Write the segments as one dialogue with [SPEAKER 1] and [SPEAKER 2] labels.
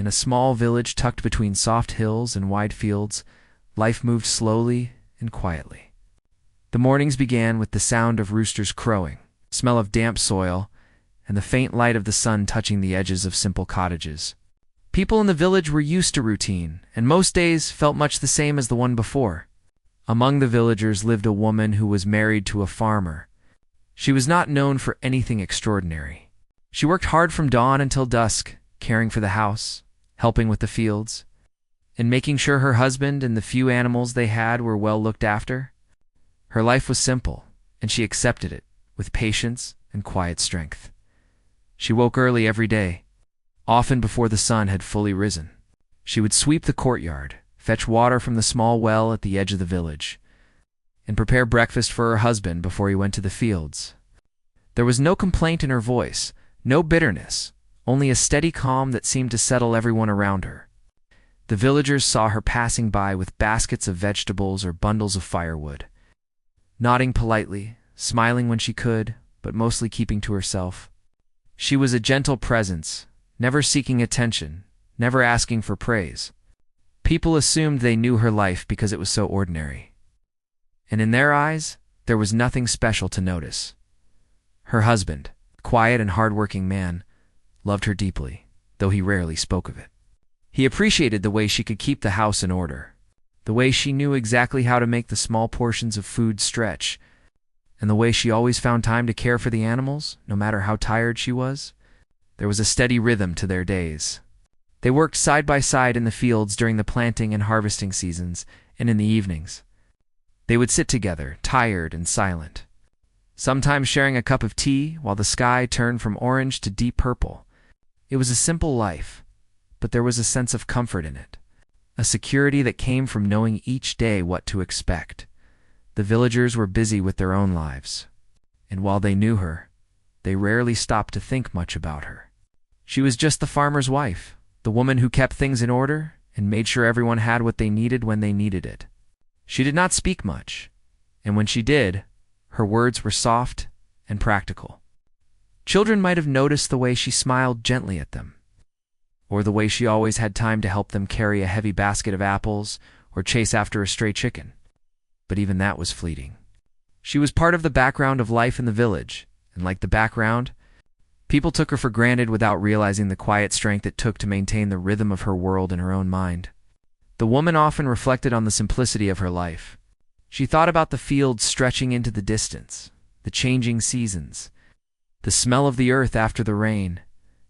[SPEAKER 1] In a small village tucked between soft hills and wide fields, life moved slowly and quietly. The mornings began with the sound of roosters crowing, smell of damp soil, and the faint light of the sun touching the edges of simple cottages. People in the village were used to routine, and most days felt much the same as the one before. Among the villagers lived a woman who was married to a farmer. She was not known for anything extraordinary. She worked hard from dawn until dusk, caring for the house, helping with the fields, and making sure her husband and the few animals they had were well looked after. Her life was simple, and she accepted it with patience and quiet strength. She woke early every day, often before the sun had fully risen. She would sweep the courtyard, fetch water from the small well at the edge of the village, and prepare breakfast for her husband before he went to the fields. There was no complaint in her voice, no bitterness, only a steady calm that seemed to settle everyone around her. The villagers saw her passing by with baskets of vegetables or bundles of firewood, nodding politely, smiling when she could, but mostly keeping to herself. She was a gentle presence, never seeking attention, never asking for praise. People assumed they knew her life because it was so ordinary. And in their eyes, there was nothing special to notice. Her husband, a quiet and hard-working man, loved her deeply, though he rarely spoke of it. He appreciated the way she could keep the house in order, the way she knew exactly how to make the small portions of food stretch, and the way she always found time to care for the animals, no matter how tired she was. There was a steady rhythm to their days. They worked side by side in the fields during the planting and harvesting seasons, and in the evenings. They would sit together, tired and silent, sometimes sharing a cup of tea while the sky turned from orange to deep purple. It was a simple life, but there was a sense of comfort in it, a security that came from knowing each day what to expect. The villagers were busy with their own lives, and while they knew her, they rarely stopped to think much about her. She was just the farmer's wife, the woman who kept things in order and made sure everyone had what they needed when they needed it. She did not speak much, and when she did, her words were soft and practical. Children might have noticed the way she smiled gently at them, or the way she always had time to help them carry a heavy basket of apples or chase after a stray chicken. But even that was fleeting. She was part of the background of life in the village, and like the background, people took her for granted without realizing the quiet strength it took to maintain the rhythm of her world in her own mind. The woman often reflected on the simplicity of her life. She thought about the fields stretching into the distance, the changing seasons, the smell of the earth after the rain,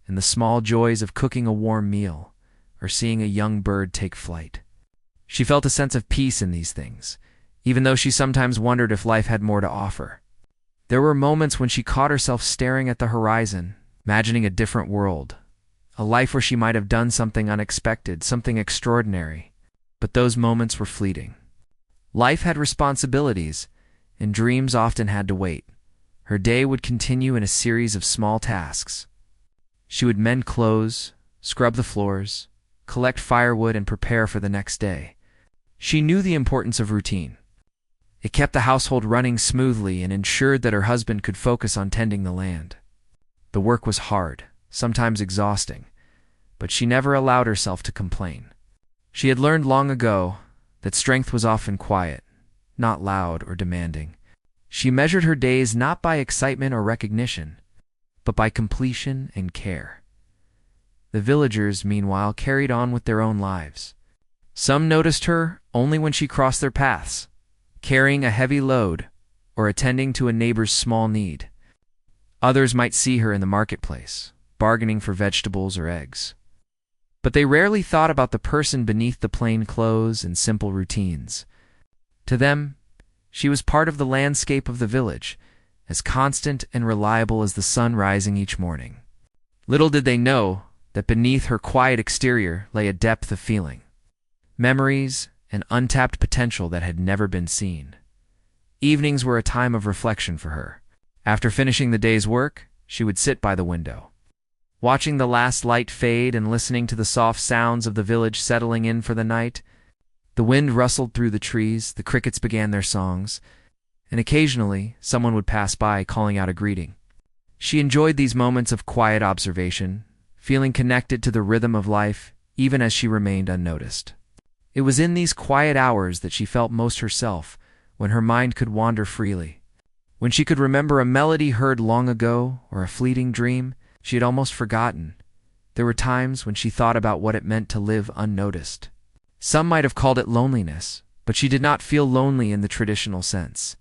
[SPEAKER 1] and the small joys of cooking a warm meal or seeing a young bird take flight. She felt a sense of peace in these things, even though she sometimes wondered if life had more to offer. There were moments when she caught herself staring at the horizon, imagining a different world, a life where she might have done something unexpected, something extraordinary. But those moments were fleeting. Life had responsibilities, and dreams often had to wait. Her day would continue in a series of small tasks. She would mend clothes, scrub the floors, collect firewood, and prepare for the next day. She knew the importance of routine. It kept the household running smoothly and ensured that her husband could focus on tending the land. The work was hard, sometimes exhausting, but she never allowed herself to complain. She had learned long ago that strength was often quiet, not loud or demanding. She measured her days not by excitement or recognition, but by completion and care. The villagers, meanwhile, carried on with their own lives. Some noticed her only when she crossed their paths, carrying a heavy load or attending to a neighbor's small need. Others might see her in the marketplace, bargaining for vegetables or eggs. But they rarely thought about the person beneath the plain clothes and simple routines. To them, she was part of the landscape of the village, as constant and reliable as the sun rising each morning. Little did they know that beneath her quiet exterior lay a depth of feeling, memories, and untapped potential that had never been seen. Evenings were a time of reflection for her. After finishing the day's work, she would sit by the window, watching the last light fade and listening to the soft sounds of the village settling in for the night. The wind rustled through the trees, the crickets began their songs, and occasionally someone would pass by calling out a greeting. She enjoyed these moments of quiet observation, feeling connected to the rhythm of life even as she remained unnoticed. It was in these quiet hours that she felt most herself, when her mind could wander freely. When she could remember a melody heard long ago or a fleeting dream she had almost forgotten. There were times when she thought about what it meant to live unnoticed. Some might have called it loneliness, but she did not feel lonely in the traditional sense.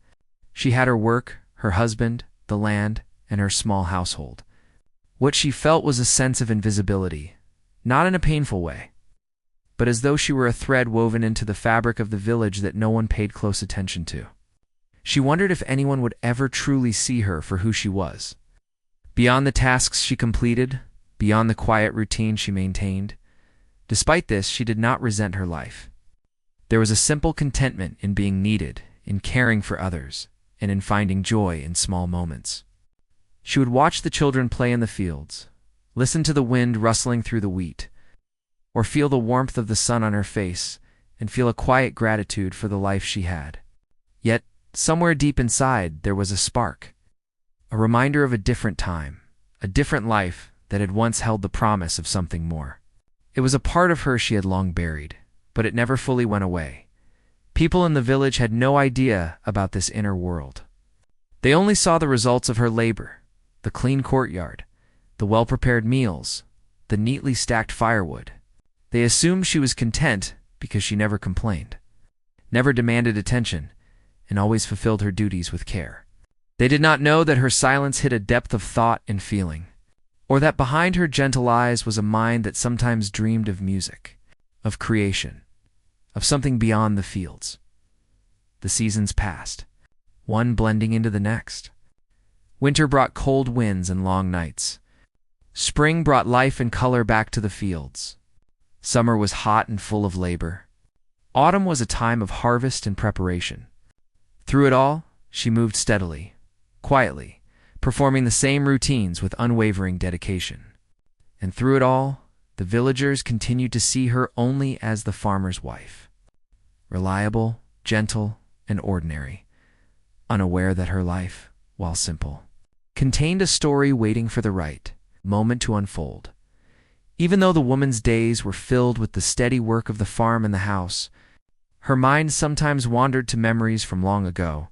[SPEAKER 1] She had her work, her husband, the land, and her small household. What she felt was a sense of invisibility, not in a painful way, but as though she were a thread woven into the fabric of the village that no one paid close attention to. She wondered if anyone would ever truly see her for who she was. Beyond the tasks she completed, beyond the quiet routine she maintained, despite this, she did not resent her life. There was a simple contentment in being needed, in caring for others, and in finding joy in small moments. She would watch the children play in the fields, listen to the wind rustling through the wheat, or feel the warmth of the sun on her face and feel a quiet gratitude for the life she had. Yet, somewhere deep inside, there was a spark, a reminder of a different time, a different life that had once held the promise of something more. It was a part of her she had long buried, but it never fully went away. People in the village had no idea about this inner world. They only saw the results of her labor, the clean courtyard, the well-prepared meals, the neatly stacked firewood. They assumed she was content because she never complained, never demanded attention, and always fulfilled her duties with care. They did not know that her silence hid a depth of thought and feeling, or that behind her gentle eyes was a mind that sometimes dreamed of music, of creation, of something beyond the fields. The seasons passed, one blending into the next. Winter brought cold winds and long nights. Spring brought life and color back to the fields. Summer was hot and full of labor. Autumn was a time of harvest and preparation. Through it all, she moved steadily, quietly, performing the same routines with unwavering dedication. And through it all, the villagers continued to see her only as the farmer's wife. Reliable, gentle, and ordinary, unaware that her life, while simple, contained a story waiting for the right moment to unfold. Even though the woman's days were filled with the steady work of the farm and the house, her mind sometimes wandered to memories from long ago,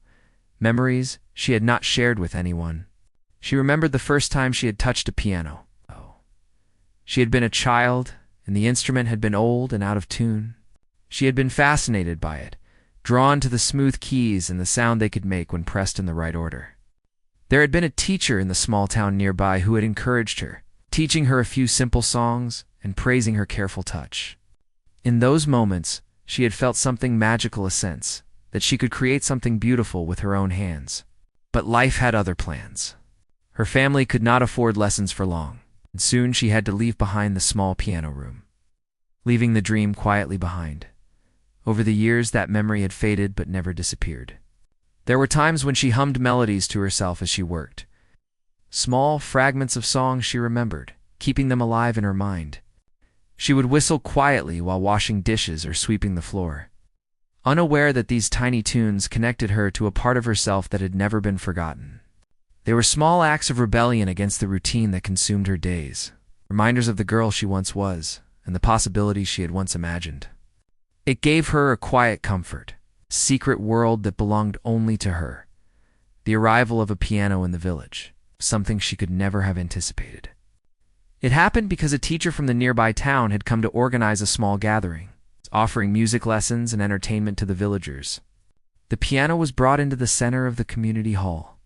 [SPEAKER 1] memories she had not shared with anyone. She remembered the first time she had touched a piano. She had been a child, and the instrument had been old and out of tune. She had been fascinated by it, drawn to the smooth keys and the sound they could make when pressed in the right order. There had been a teacher in the small town nearby who had encouraged her, teaching her a few simple songs and praising her careful touch. In those moments, she had felt something magical, a sense that she could create something beautiful with her own hands. But life had other plans. Her family could not afford lessons for long, and soon she had to leave behind the small piano room, leaving the dream quietly behind. Over the years, that memory had faded but never disappeared. There were times when she hummed melodies to herself as she worked. Small fragments of songs she remembered, keeping them alive in her mind. She would whistle quietly while washing dishes or sweeping the floor, unaware that these tiny tunes connected her to a part of herself that had never been forgotten. They were small acts of rebellion against the routine that consumed her days, reminders of the girl she once was and the possibilities she had once imagined. It gave her a quiet comfort, a secret world that belonged only to her. The arrival of a piano in the village, something she could never have anticipated. It happened because a teacher from the nearby town had come to organize a small gathering, offering music lessons and entertainment to the villagers. The piano was brought into the center of the community hall.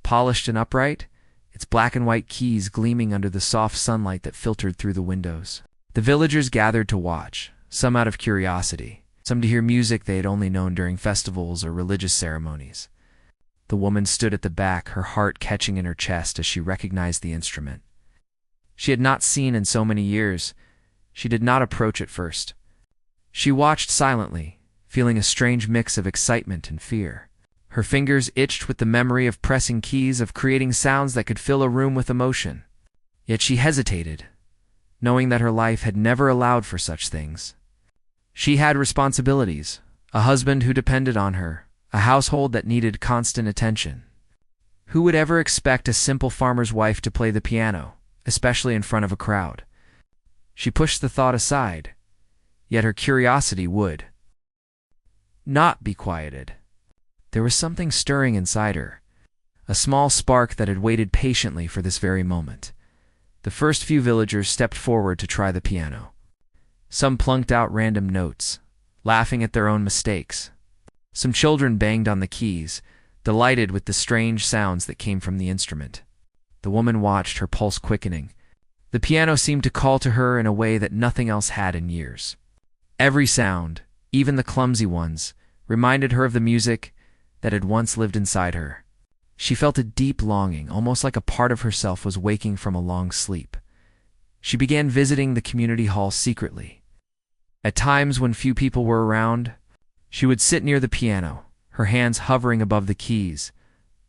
[SPEAKER 1] Polished and upright, its black and white keys gleaming under the soft sunlight that filtered through the windows. The villagers gathered to watch, some out of curiosity, some to hear music they had only known during festivals or religious ceremonies. The woman stood at the back, her heart catching in her chest as she recognized the instrument. She had not seen in so many years. She did not approach it first. She watched silently, feeling a strange mix of excitement and fear. Her fingers itched with the memory of pressing keys, of creating sounds that could fill a room with emotion. Yet she hesitated, knowing that her life had never allowed for such things. She had responsibilities, a husband who depended on her, a household that needed constant attention. Who would ever expect a simple farmer's wife to play the piano, especially in front of a crowd? She pushed the thought aside, yet her curiosity would not be quieted. There was something stirring inside her, a small spark that had waited patiently for this very moment. The first few villagers stepped forward to try the piano. Some plunked out random notes, laughing at their own mistakes. Some children banged on the keys, delighted with the strange sounds that came from the instrument. The woman watched, her pulse quickening. The piano seemed to call to her in a way that nothing else had in years. Every sound, even the clumsy ones, reminded her of the music that had once lived inside her. She felt a deep longing, almost like a part of herself was waking from a long sleep. She began visiting the community hall secretly. At times when few people were around, she would sit near the piano, her hands hovering above the keys,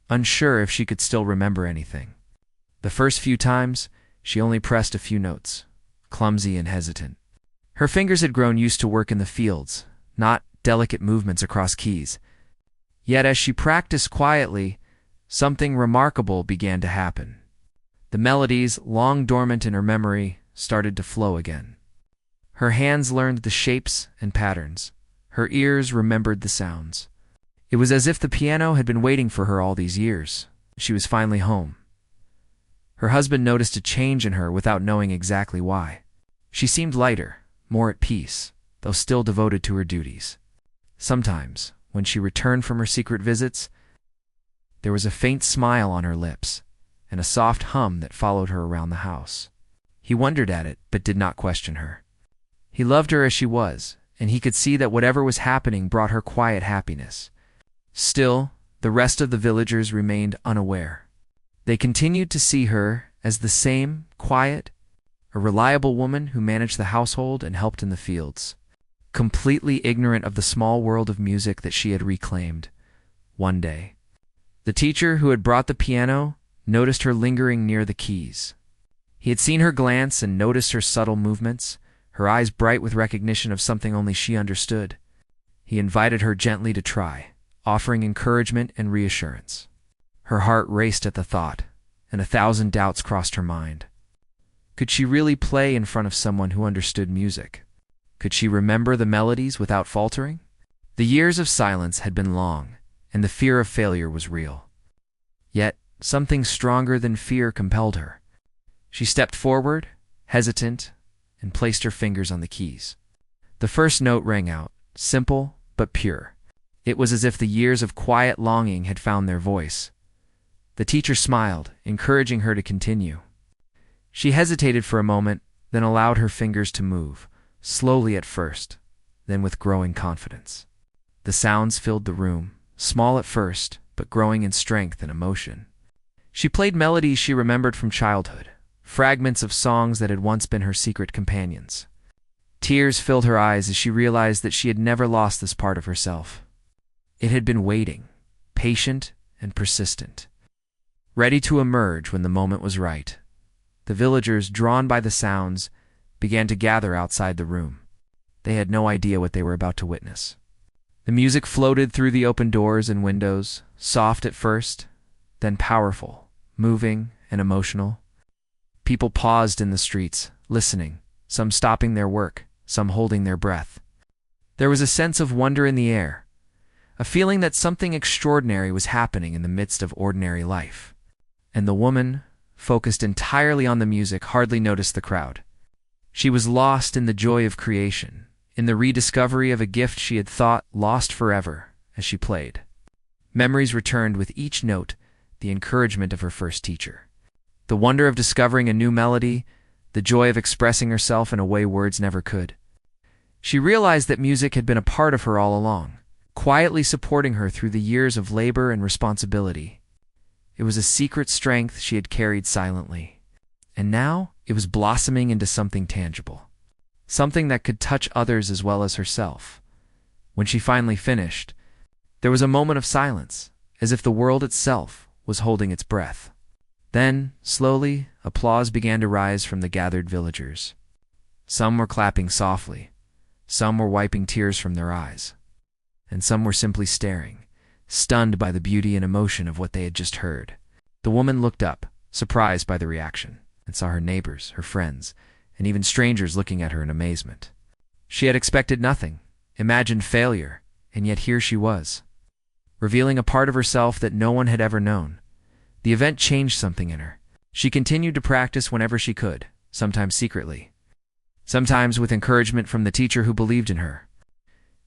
[SPEAKER 1] unsure if she could still remember anything. The first few times, she only pressed a few notes, clumsy and hesitant. Her fingers had grown used to work in the fields, not delicate movements across keys. Yet as she practiced quietly, something remarkable began to happen. The melodies, long dormant in her memory, started to flow again. Her hands learned the shapes and patterns. Her ears remembered the sounds. It was as if the piano had been waiting for her all these years. She was finally home. Her husband noticed a change in her without knowing exactly why. She seemed lighter, more at peace, though still devoted to her duties. Sometimes, when she returned from her secret visits, there was a faint smile on her lips, and a soft hum that followed her around the house. He wondered at it, but did not question her. He loved her as she was, and he could see that whatever was happening brought her quiet happiness. Still, the rest of the villagers remained unaware. They continued to see her as the same, quiet, a reliable woman who managed the household and helped in the fields, completely ignorant of the small world of music that she had reclaimed. One day, the teacher who had brought the piano noticed her lingering near the keys. He had seen her glance and noticed her subtle movements, her eyes bright with recognition of something only she understood. He invited her gently to try, offering encouragement and reassurance. Her heart raced at the thought, and 1,000 doubts crossed her mind. Could she really play in front of someone who understood music? Could she remember the melodies without faltering? The years of silence had been long, and the fear of failure was real. Yet, something stronger than fear compelled her. She stepped forward, hesitant, and placed her fingers on the keys. The first note rang out, simple but pure. It was as if the years of quiet longing had found their voice. The teacher smiled, encouraging her to continue. She hesitated for a moment, then allowed her fingers to move, slowly at first, then with growing confidence. The sounds filled the room, small at first, but growing in strength and emotion. She played melodies she remembered from childhood, fragments of songs that had once been her secret companions. Tears filled her eyes as she realized that she had never lost this part of herself. It had been waiting, patient and persistent, ready to emerge when the moment was right. The villagers, drawn by the sounds, began to gather outside the room. They had no idea what they were about to witness. The music floated through the open doors and windows, soft at first, then powerful, moving and emotional. People paused in the streets, listening, some stopping their work, some holding their breath. There was a sense of wonder in the air, a feeling that something extraordinary was happening in the midst of ordinary life. And the woman, focused entirely on the music, hardly noticed the crowd. She was lost in the joy of creation, in the rediscovery of a gift she had thought lost forever as she played. Memories returned with each note, the encouragement of her first teacher, the wonder of discovering a new melody, the joy of expressing herself in a way words never could. She realized that music had been a part of her all along, quietly supporting her through the years of labor and responsibility. It was a secret strength she had carried silently, and now it was blossoming into something tangible, something that could touch others as well as herself. When she finally finished, there was a moment of silence, as if the world itself was holding its breath. Then, slowly, applause began to rise from the gathered villagers. Some were clapping softly, some were wiping tears from their eyes, and some were simply staring, stunned by the beauty and emotion of what they had just heard. The woman looked up, surprised by the reaction, and saw her neighbors, her friends, and even strangers looking at her in amazement. She had expected nothing, imagined failure, and yet here she was, revealing a part of herself that no one had ever known. The event changed something in her. She continued to practice whenever she could, sometimes secretly, sometimes with encouragement from the teacher who believed in her.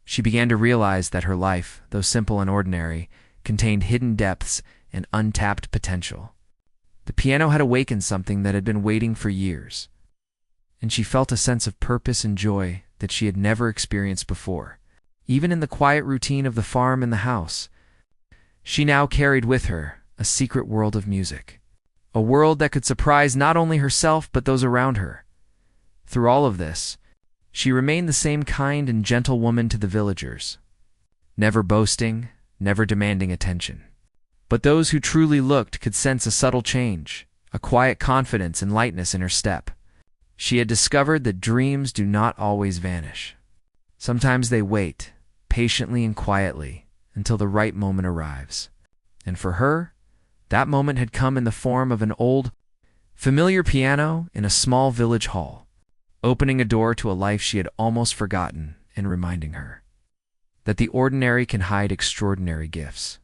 [SPEAKER 1] She began to realize that her life, though simple and ordinary, contained hidden depths and untapped potential. The piano had awakened something that had been waiting for years, and she felt a sense of purpose and joy that she had never experienced before. Even in the quiet routine of the farm and the house, she now carried with her a secret world of music, a world that could surprise not only herself but those around her. Through all of this, she remained the same kind and gentle woman to the villagers, never boasting, never demanding attention. But those who truly looked could sense a subtle change, a quiet confidence and lightness in her step. She had discovered that dreams do not always vanish. Sometimes they wait, patiently and quietly, until the right moment arrives. And for her, that moment had come in the form of an old, familiar piano in a small village hall, opening a door to a life she had almost forgotten and reminding her that the ordinary can hide extraordinary gifts.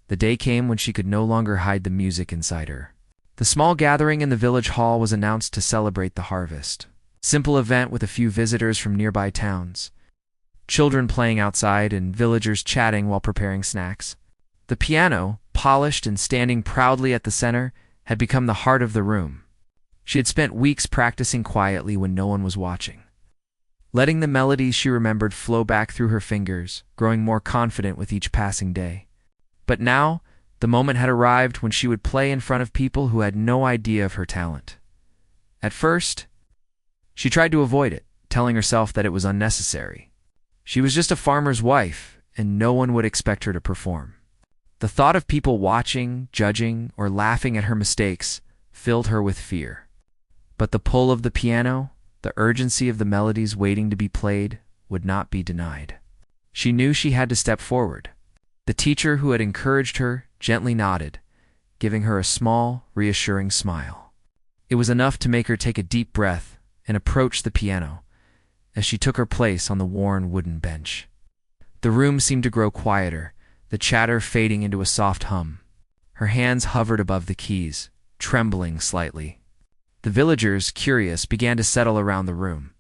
[SPEAKER 1] The day came when she could no longer hide the music inside her. The small gathering in the village hall was announced to celebrate the harvest. Simple event with a few visitors from nearby towns, children playing outside and villagers chatting while preparing snacks. The piano, polished and standing proudly at the center, had become the heart of the room. She had spent weeks practicing quietly when no one was watching, letting the melodies she remembered flow back through her fingers, growing more confident with each passing day. But now, the moment had arrived when she would play in front of people who had no idea of her talent. At first, she tried to avoid it, telling herself that it was unnecessary. She was just a farmer's wife, and no one would expect her to perform. The thought of people watching, judging, or laughing at her mistakes filled her with fear. But the pull of the piano, the urgency of the melodies waiting to be played, would not be denied. She knew she had to step forward. The teacher who had encouraged her gently nodded, giving her a small, reassuring smile. It was enough to make her take a deep breath and approach the piano as she took her place on the worn wooden bench. The room seemed to grow quieter, the chatter fading into a soft hum. Her hands hovered above the keys, trembling slightly. The villagers, curious, began to settle around the room,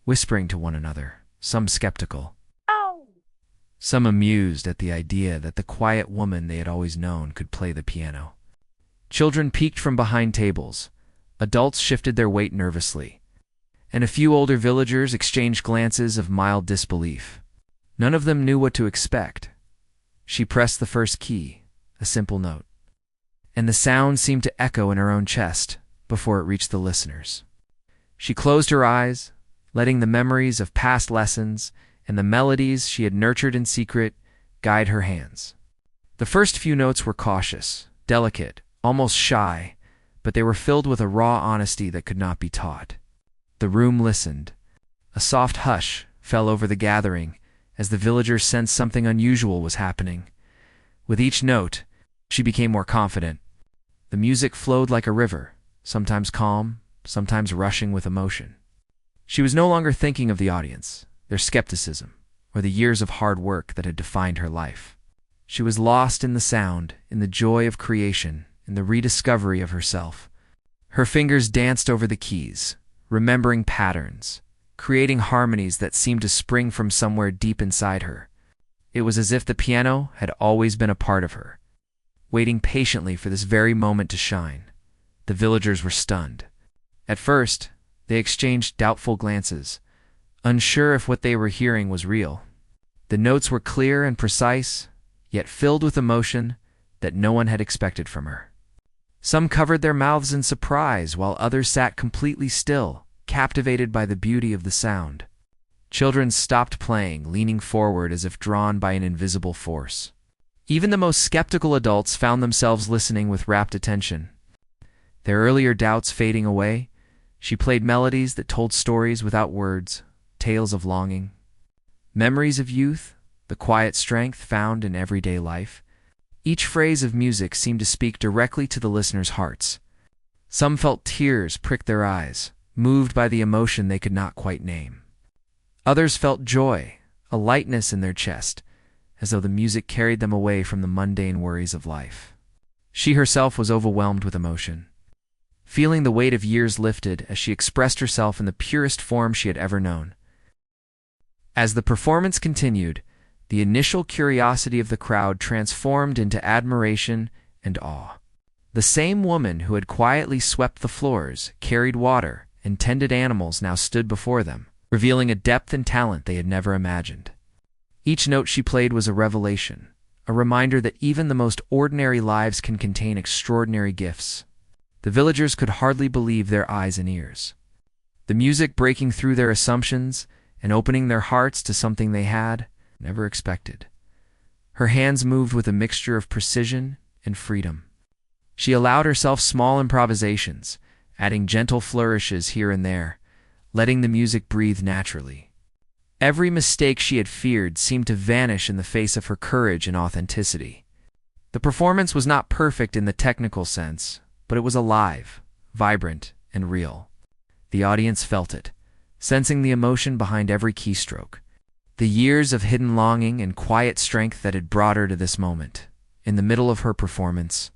[SPEAKER 1] whispering to one another, some skeptical, some amused at the idea that the quiet woman they had always known could play the piano. Children peeked from behind tables, adults shifted their weight nervously, and a few older villagers exchanged glances of mild disbelief. None of them knew what to expect. She pressed the first key, a simple note, and the sound seemed to echo in her own chest before it reached the listeners. She closed her eyes, letting the memories of past lessons and the melodies she had nurtured in secret guide her hands. The first few notes were cautious, delicate, almost shy, but they were filled with a raw honesty that could not be taught. The room listened. A soft hush fell over the gathering as the villagers sensed something unusual was happening. With each note, she became more confident. The music flowed like a river, sometimes calm, sometimes rushing with emotion. She was no longer thinking of the audience, their skepticism, or the years of hard work that had defined her life. She was lost in the sound, in the joy of creation, in the rediscovery of herself. Her fingers danced over the keys, remembering patterns, creating harmonies that seemed to spring from somewhere deep inside her. It was as if the piano had always been a part of her, waiting patiently for this very moment to shine. The villagers were stunned. At first, they exchanged doubtful glances, unsure if what they were hearing was real. The notes were clear and precise, yet filled with emotion that no one had expected from her. Some covered their mouths in surprise, while others sat completely still, captivated by the beauty of the sound. Children stopped playing, leaning forward as if drawn by an invisible force. Even the most skeptical adults found themselves listening with rapt attention. Their earlier doubts fading away, she played melodies that told stories without words, tales of longing, memories of youth, the quiet strength found in everyday life. Each phrase of music seemed to speak directly to the listeners' hearts. Some felt tears prick their eyes, moved by the emotion they could not quite name. Others felt joy, a lightness in their chest, as though the music carried them away from the mundane worries of life. She herself was overwhelmed with emotion, feeling the weight of years lifted as she expressed herself in the purest form she had ever known. As the performance continued, the initial curiosity of the crowd transformed into admiration and awe. The same woman who had quietly swept the floors, carried water, and tended animals now stood before them, revealing a depth and talent they had never imagined. Each note she played was a revelation, a reminder that even the most ordinary lives can contain extraordinary gifts. The villagers could hardly believe their eyes and ears. The music breaking through their assumptions and opening their hearts to something they had never expected. Her hands moved with a mixture of precision and freedom. She allowed herself small improvisations, adding gentle flourishes here and there, letting the music breathe naturally. Every mistake she had feared seemed to vanish in the face of her courage and authenticity. The performance was not perfect in the technical sense, but it was alive, vibrant, and real. The audience felt it, sensing the emotion behind every keystroke. The years of hidden longing and quiet strength that had brought her to this moment. In the middle of her performance,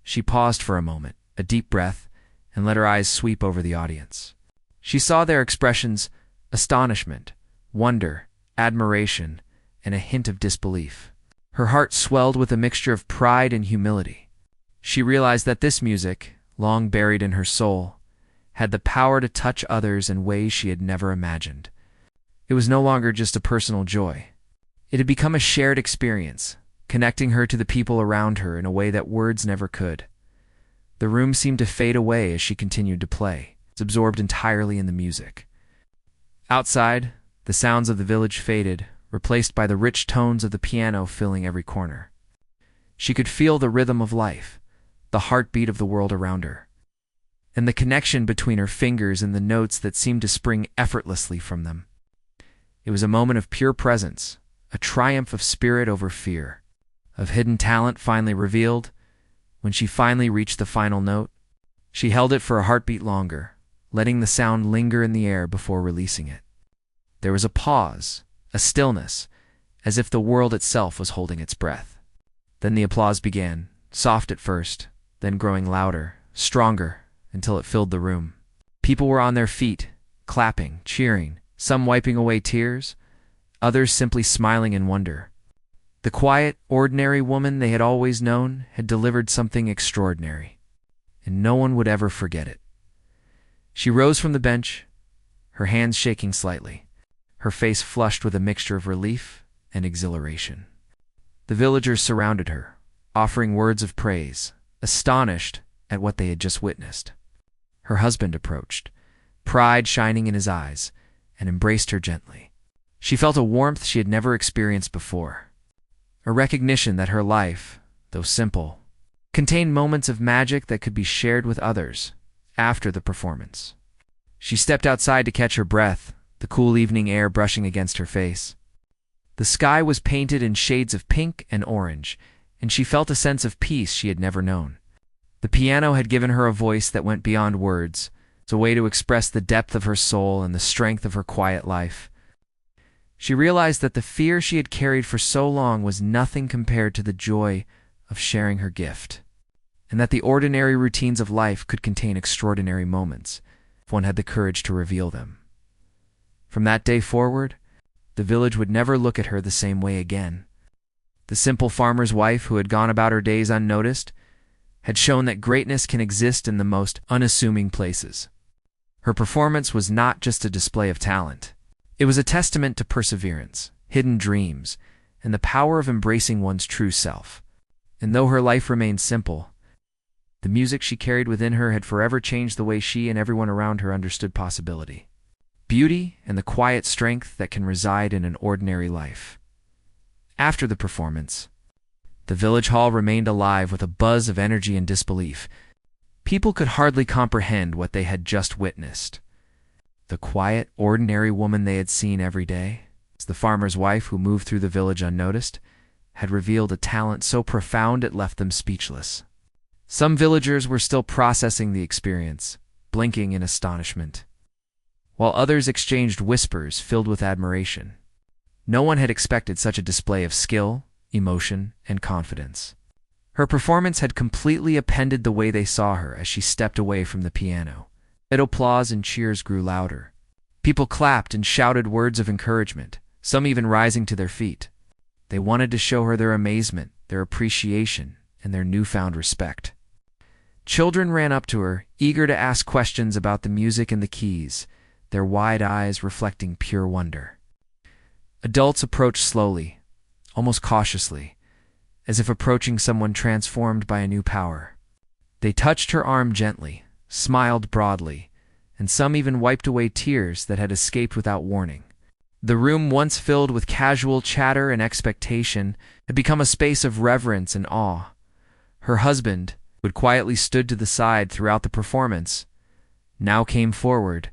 [SPEAKER 1] she paused for a moment, a deep breath, and let her eyes sweep over the audience. She saw their expressions: astonishment, wonder, admiration, and a hint of disbelief. Her heart swelled with a mixture of pride and humility. She realized that this music, long buried in her soul, had the power to touch others in ways she had never imagined. It was no longer just a personal joy. It had become a shared experience, connecting her to the people around her in a way that words never could. The room seemed to fade away as she continued to play, absorbed entirely in the music. Outside, the sounds of the village faded, replaced by the rich tones of the piano filling every corner. She could feel the rhythm of life, the heartbeat of the world around her, and the connection between her fingers and the notes that seemed to spring effortlessly from them. It was a moment of pure presence, a triumph of spirit over fear, of hidden talent finally revealed. When she finally reached the final note, she held it for a heartbeat longer, letting the sound linger in the air before releasing it. There was a pause, a stillness, as if the world itself was holding its breath. Then the applause began, soft at first, then growing louder, stronger, until it filled the room. People were on their feet, clapping, cheering, some wiping away tears, others simply smiling in wonder. The quiet, ordinary woman they had always known had delivered something extraordinary, and no one would ever forget it. She rose from the bench, her hands shaking slightly, her face flushed with a mixture of relief and exhilaration. The villagers surrounded her, offering words of praise, astonished at what they had just witnessed. Her husband approached, pride shining in his eyes, and embraced her gently. She felt a warmth she had never experienced before, a recognition that her life, though simple, contained moments of magic that could be shared with others after the performance. She stepped outside to catch her breath, the cool evening air brushing against her face. The sky was painted in shades of pink and orange, and she felt a sense of peace she had never known. The piano had given her a voice that went beyond words, a way to express the depth of her soul and the strength of her quiet life. She realized that the fear she had carried for so long was nothing compared to the joy of sharing her gift, and that the ordinary routines of life could contain extraordinary moments if one had the courage to reveal them. From that day forward, the village would never look at her the same way again. The simple farmer's wife who had gone about her days unnoticed had shown that greatness can exist in the most unassuming places. Her performance was not just a display of talent. It was a testament to perseverance, hidden dreams, and the power of embracing one's true self. And though her life remained simple, the music she carried within her had forever changed the way she and everyone around her understood possibility, beauty, and the quiet strength that can reside in an ordinary life. After the performance, the village hall remained alive with a buzz of energy and disbelief. People could hardly comprehend what they had just witnessed. The quiet, ordinary woman they had seen every day, as the farmer's wife who moved through the village unnoticed, had revealed a talent so profound it left them speechless. Some villagers were still processing the experience, blinking in astonishment. while others exchanged whispers filled with admiration. No one had expected such a display of skill, emotion, and confidence. Her performance had completely upended the way they saw her as she stepped away from the piano. Applause and cheers grew louder. People clapped and shouted words of encouragement, some even rising to their feet. They wanted to show her their amazement, their appreciation, and their newfound respect. Children ran up to her, eager to ask questions about the music and the keys, their wide eyes reflecting pure wonder. Adults approached slowly, almost cautiously, as if approaching someone transformed by a new power. They touched her arm gently, smiled broadly, and some even wiped away tears that had escaped without warning. The room, once filled with casual chatter and expectation, had become a space of reverence and awe. Her husband, who had quietly stood to the side throughout the performance, now came forward.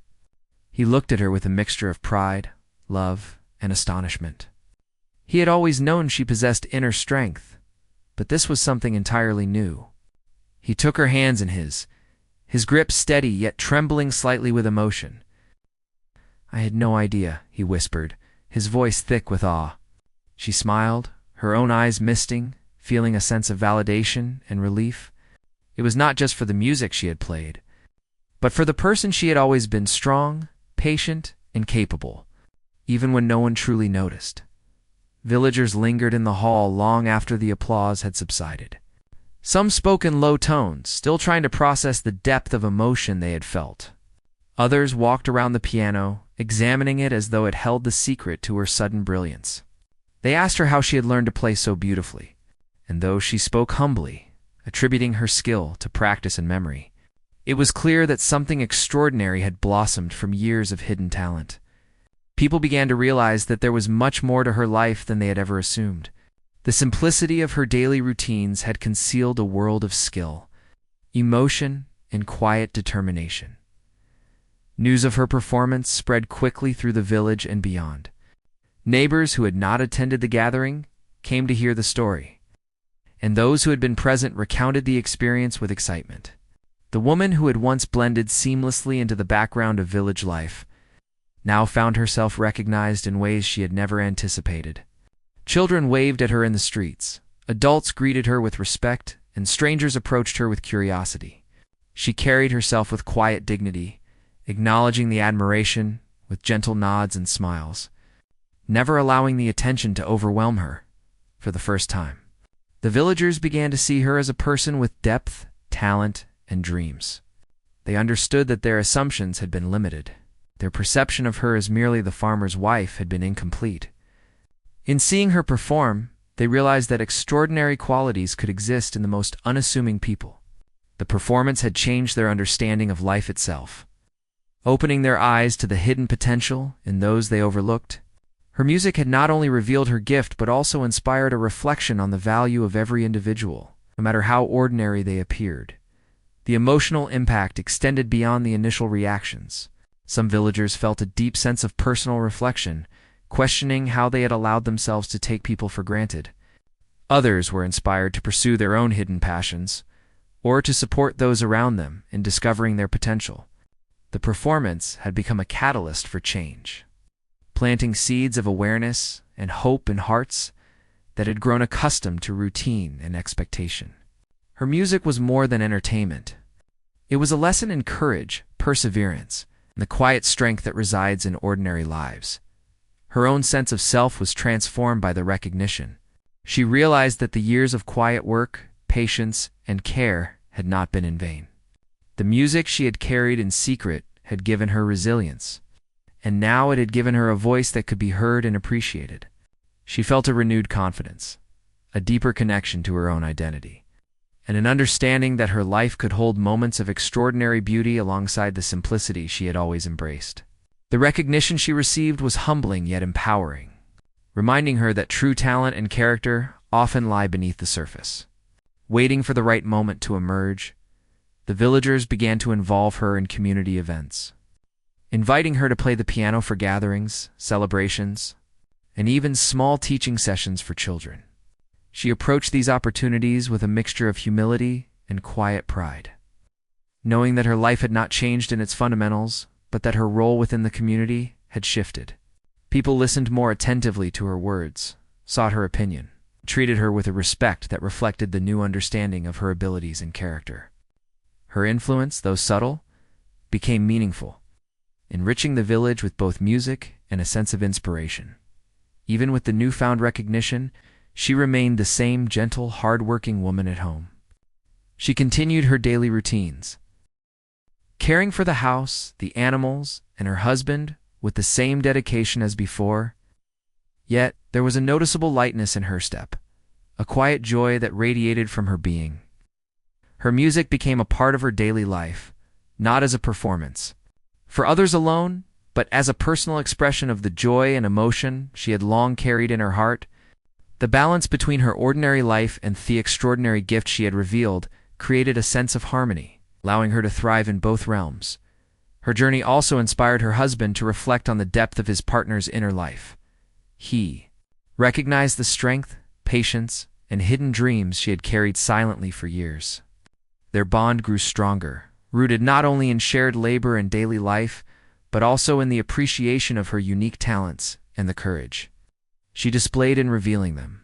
[SPEAKER 1] He looked at her with a mixture of pride, love, and astonishment. He had always known she possessed inner strength, but this was something entirely new. He took her hands in his grip steady yet trembling slightly with emotion. "I had no idea," he whispered, his voice thick with awe. She smiled, her own eyes misting, feeling a sense of validation and relief. It was not just for the music she had played, but for the person she had always been: strong, patient, and capable, even when no one truly noticed. Villagers lingered in the hall long after the applause had subsided. Some spoke in low tones, still trying to process the depth of emotion they had felt. Others walked around the piano, examining it as though it held the secret to her sudden brilliance. They asked her how she had learned to play so beautifully, and though she spoke humbly, attributing her skill to practice and memory, it was clear that something extraordinary had blossomed from years of hidden talent. People began to realize that there was much more to her life than they had ever assumed. The simplicity of her daily routines had concealed a world of skill, emotion, and quiet determination. News of her performance spread quickly through the village and beyond. Neighbors who had not attended the gathering came to hear the story, and those who had been present recounted the experience with excitement. The woman who had once blended seamlessly into the background of village life now found herself recognized in ways she had never anticipated. Children waved at her in the streets, adults greeted her with respect, and strangers approached her with curiosity. She carried herself with quiet dignity, acknowledging the admiration with gentle nods and smiles, never allowing the attention to overwhelm her. For the first time, the villagers began to see her as a person with depth, talent, and dreams. They understood that their assumptions had been limited. Their perception of her as merely the farmer's wife had been incomplete. In seeing her perform, they realized that extraordinary qualities could exist in the most unassuming people. The performance had changed their understanding of life itself, opening their eyes to the hidden potential in those they overlooked. Her music had not only revealed her gift but also inspired a reflection on the value of every individual, no matter how ordinary they appeared. The emotional impact extended beyond the initial reactions. Some villagers felt a deep sense of personal reflection, questioning how they had allowed themselves to take people for granted. Others were inspired to pursue their own hidden passions, or to support those around them in discovering their potential. The performance had become a catalyst for change, planting seeds of awareness and hope in hearts that had grown accustomed to routine and expectation. Her music was more than entertainment. It was a lesson in courage, perseverance, and the quiet strength that resides in ordinary lives. Her own sense of self was transformed by the recognition. She realized that the years of quiet work, patience, and care had not been in vain. The music she had carried in secret had given her resilience, and now it had given her a voice that could be heard and appreciated. She felt a renewed confidence, a deeper connection to her own identity, and an understanding that her life could hold moments of extraordinary beauty alongside the simplicity she had always embraced. The recognition she received was humbling yet empowering, reminding her that true talent and character often lie beneath the surface. Waiting for the right moment to emerge, the villagers began to involve her in community events, inviting her to play the piano for gatherings, celebrations, and even small teaching sessions for children. She approached these opportunities with a mixture of humility and quiet pride, knowing that her life had not changed in its fundamentals, but that her role within the community had shifted. People listened more attentively to her words, sought her opinion, treated her with a respect that reflected the new understanding of her abilities and character. Her influence, though subtle, became meaningful, enriching the village with both music and a sense of inspiration. Even with the newfound recognition, she remained the same gentle, hard-working woman at home. She continued her daily routines, caring for the house, the animals, and her husband with the same dedication as before. Yet there was a noticeable lightness in her step, a quiet joy that radiated from her being. Her music became a part of her daily life, not as a performance for others alone, but as a personal expression of the joy and emotion she had long carried in her heart. The balance between her ordinary life and the extraordinary gift she had revealed created a sense of harmony, allowing her to thrive in both realms. Her journey also inspired her husband to reflect on the depth of his partner's inner life. He recognized the strength, patience, and hidden dreams she had carried silently for years. Their bond grew stronger, rooted not only in shared labor and daily life, but also in the appreciation of her unique talents and the courage she displayed in revealing them.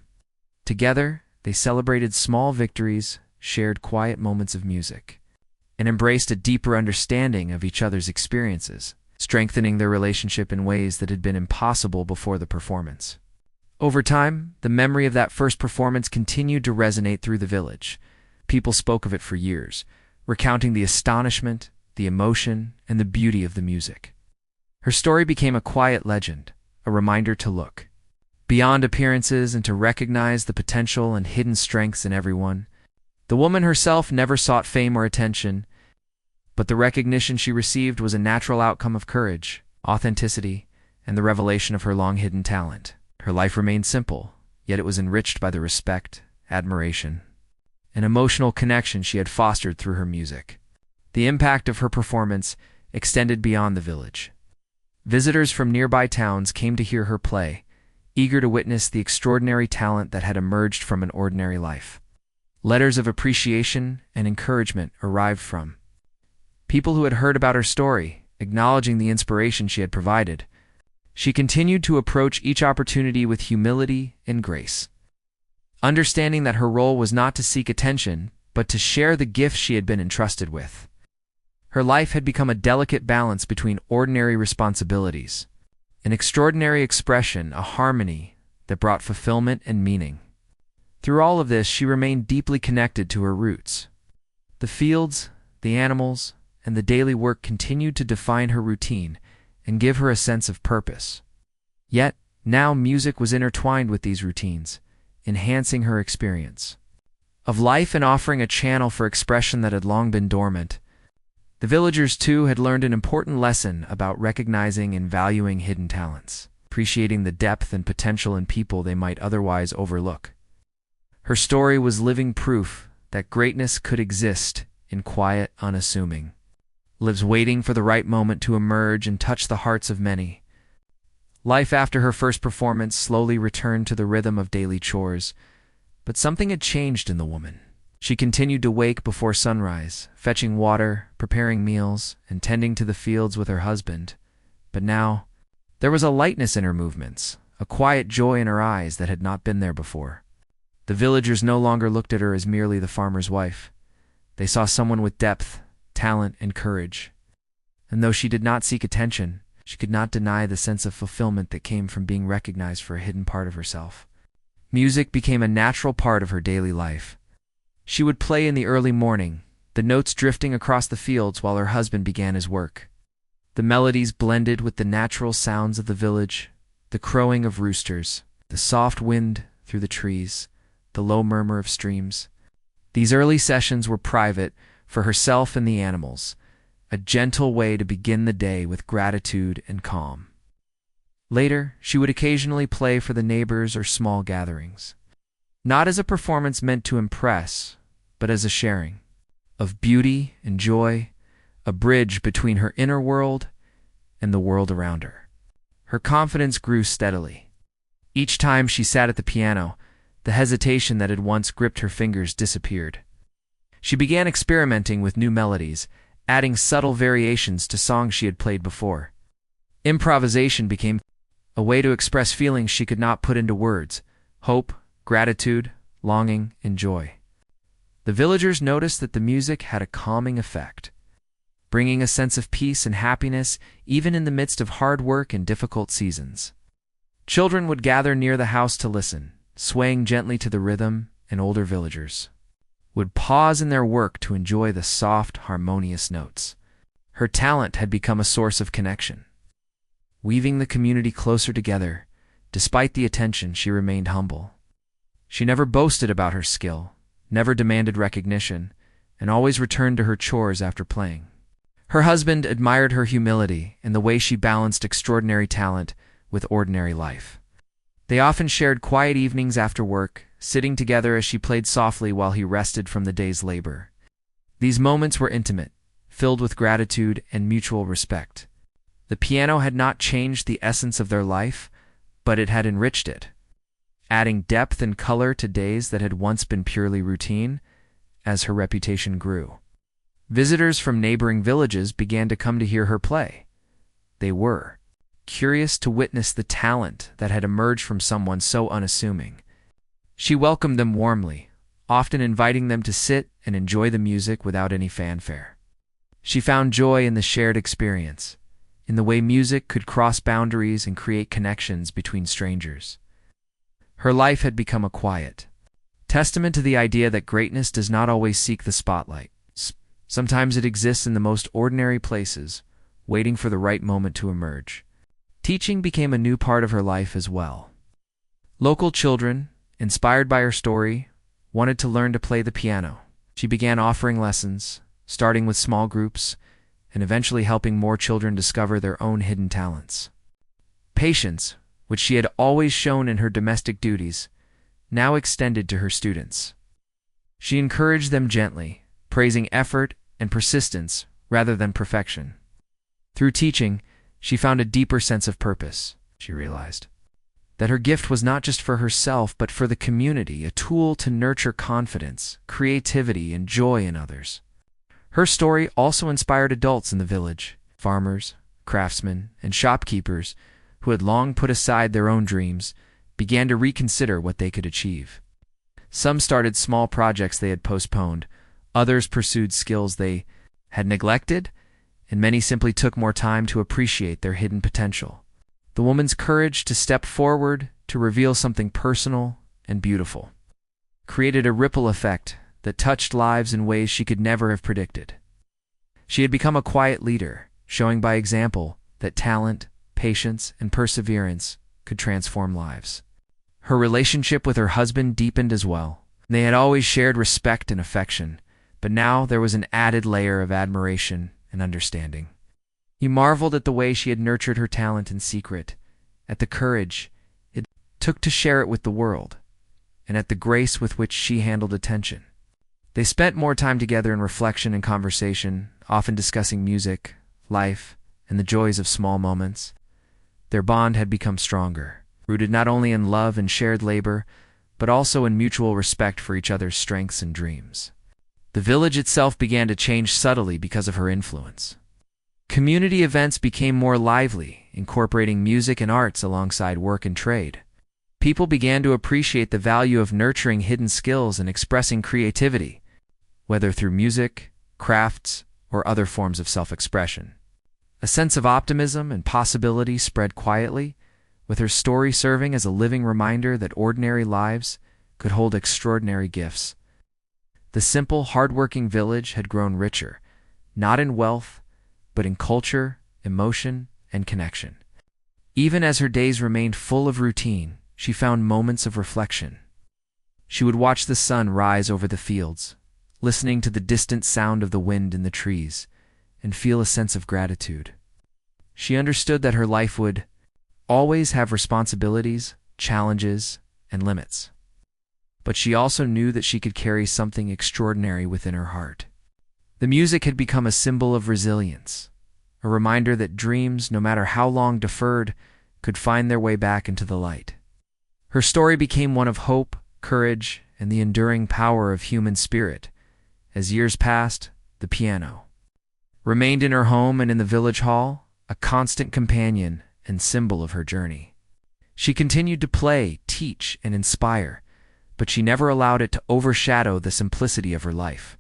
[SPEAKER 1] Together, they celebrated small victories, shared quiet moments of music, and embraced a deeper understanding of each other's experiences, strengthening their relationship in ways that had been impossible before the performance. Over time, the memory of that first performance continued to resonate through the village. People spoke of it for years, recounting the astonishment, the emotion, and the beauty of the music. Her story became a quiet legend, a reminder to look beyond appearances and to recognize the potential and hidden strengths in everyone. The woman herself never sought fame or attention, but the recognition she received was a natural outcome of courage, authenticity, and the revelation of her long-hidden talent. Her life remained simple, yet it was enriched by the respect, admiration, and emotional connection she had fostered through her music. The impact of her performance extended beyond the village. Visitors from nearby towns came to hear her play, eager to witness the extraordinary talent that had emerged from an ordinary life. Letters of appreciation and encouragement arrived from people who had heard about her story, acknowledging the inspiration she had provided. She continued to approach each opportunity with humility and grace, understanding that her role was not to seek attention, but to share the gifts she had been entrusted with. Her life had become a delicate balance between ordinary responsibilities, an extraordinary expression, a harmony that brought fulfillment and meaning. Through all of this, she remained deeply connected to her roots. The fields, the animals, and the daily work continued to define her routine and give her a sense of purpose. Yet, now music was intertwined with these routines, enhancing her experience of life and offering a channel for expression that had long been dormant. The villagers, too, had learned an important lesson about recognizing and valuing hidden talents, appreciating the depth and potential in people they might otherwise overlook. Her story was living proof that greatness could exist in quiet, unassuming lives waiting for the right moment to emerge and touch the hearts of many. Life after her first performance slowly returned to the rhythm of daily chores, but something had changed in the woman. She continued to wake before sunrise, fetching water, preparing meals, and tending to the fields with her husband. But now, there was a lightness in her movements, a quiet joy in her eyes that had not been there before. The villagers no longer looked at her as merely the farmer's wife. They saw someone with depth, talent, and courage. And though she did not seek attention, she could not deny the sense of fulfillment that came from being recognized for a hidden part of herself. Music became a natural part of her daily life. She would play in the early morning, the notes drifting across the fields while her husband began his work. The melodies blended with the natural sounds of the village, the crowing of roosters, the soft wind through the trees, the low murmur of streams. These early sessions were private, for herself and the animals, a gentle way to begin the day with gratitude and calm. Later, she would occasionally play for the neighbors or small gatherings, not as a performance meant to impress, but as a sharing of beauty and joy, a bridge between her inner world and the world around her. Her confidence grew steadily. Each time she sat at the piano, the hesitation that had once gripped her fingers disappeared. She began experimenting with new melodies, adding subtle variations to songs she had played before. Improvisation became a way to express feelings she could not put into words: hope, gratitude, longing, and joy. The villagers noticed that the music had a calming effect, bringing a sense of peace and happiness even in the midst of hard work and difficult seasons. Children would gather near the house to listen, swaying gently to the rhythm, and older villagers would pause in their work to enjoy the soft, harmonious notes. Her talent had become a source of connection, weaving the community closer together. Despite the attention, she remained humble. She never boasted about her skill, never demanded recognition, and always returned to her chores after playing. Her husband admired her humility and the way she balanced extraordinary talent with ordinary life. They often shared quiet evenings after work, sitting together as she played softly while he rested from the day's labor. These moments were intimate, filled with gratitude and mutual respect. The piano had not changed the essence of their life, but it had enriched it, adding depth and color to days that had once been purely routine. As her reputation grew, visitors from neighboring villages began to come to hear her play. They were curious to witness the talent that had emerged from someone so unassuming. She welcomed them warmly, often inviting them to sit and enjoy the music without any fanfare. She found joy in the shared experience, in the way music could cross boundaries and create connections between strangers. Her life had become a quiet testament to the idea that greatness does not always seek the spotlight. Sometimes it exists in the most ordinary places, waiting for the right moment to emerge. Teaching became a new part of her life as well. Local children, inspired by her story, wanted to learn to play the piano. She began offering lessons, starting with small groups, and eventually helping more children discover their own hidden talents. Patience, which she had always shown in her domestic duties, now extended to her students. She encouraged them gently, praising effort and persistence rather than perfection. Through teaching, she found a deeper sense of purpose. She realized that her gift was not just for herself but for the community, a tool to nurture confidence, creativity, and joy in others. Her story also inspired adults in the village, farmers, craftsmen, and shopkeepers who had long put aside their own dreams, began to reconsider what they could achieve. Some started small projects they had postponed, others pursued skills they had neglected, and many simply took more time to appreciate their hidden potential. The woman's courage to step forward, to reveal something personal and beautiful, created a ripple effect that touched lives in ways she could never have predicted. She had become a quiet leader, showing by example that talent, patience, and perseverance could transform lives. Her relationship with her husband deepened as well. They had always shared respect and affection, but now there was an added layer of admiration and understanding. He marveled at the way she had nurtured her talent in secret, at the courage it took to share it with the world, and at the grace with which she handled attention. They spent more time together in reflection and conversation, often discussing music, life, and the joys of small moments. Their bond had become stronger, rooted not only in love and shared labor, but also in mutual respect for each other's strengths and dreams. The village itself began to change subtly because of her influence. Community events became more lively, incorporating music and arts alongside work and trade. People began to appreciate the value of nurturing hidden skills and expressing creativity, whether through music, crafts, or other forms of self-expression. A sense of optimism and possibility spread quietly, with her story serving as a living reminder that ordinary lives could hold extraordinary gifts. The simple, hard-working village had grown richer, not in wealth, but in culture, emotion, and connection. Even as her days remained full of routine, she found moments of reflection. She would watch the sun rise over the fields, listening to the distant sound of the wind in the trees, and feel a sense of gratitude. She understood that her life would always have responsibilities, challenges, and limits. But she also knew that she could carry something extraordinary within her heart. The music had become a symbol of resilience, a reminder that dreams, no matter how long deferred, could find their way back into the light. Her story became one of hope, courage, and the enduring power of human spirit. As years passed, the piano, remained in her home and in the village hall, a constant companion and symbol of her journey. She continued to play, teach, and inspire, but she never allowed it to overshadow the simplicity of her life.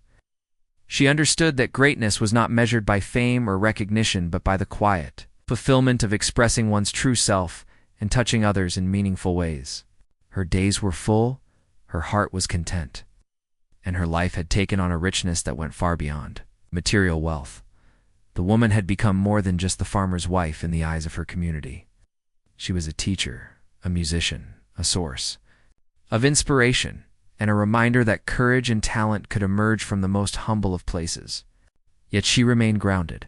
[SPEAKER 1] She understood that greatness was not measured by fame or recognition but by the quiet fulfillment of expressing one's true self and touching others in meaningful ways. Her days were full, her heart was content, and her life had taken on a richness that went far beyond material wealth. The woman had become more than just the farmer's wife in the eyes of her community. She was a teacher, a musician, a source of inspiration, and a reminder that courage and talent could emerge from the most humble of places. Yet she remained grounded.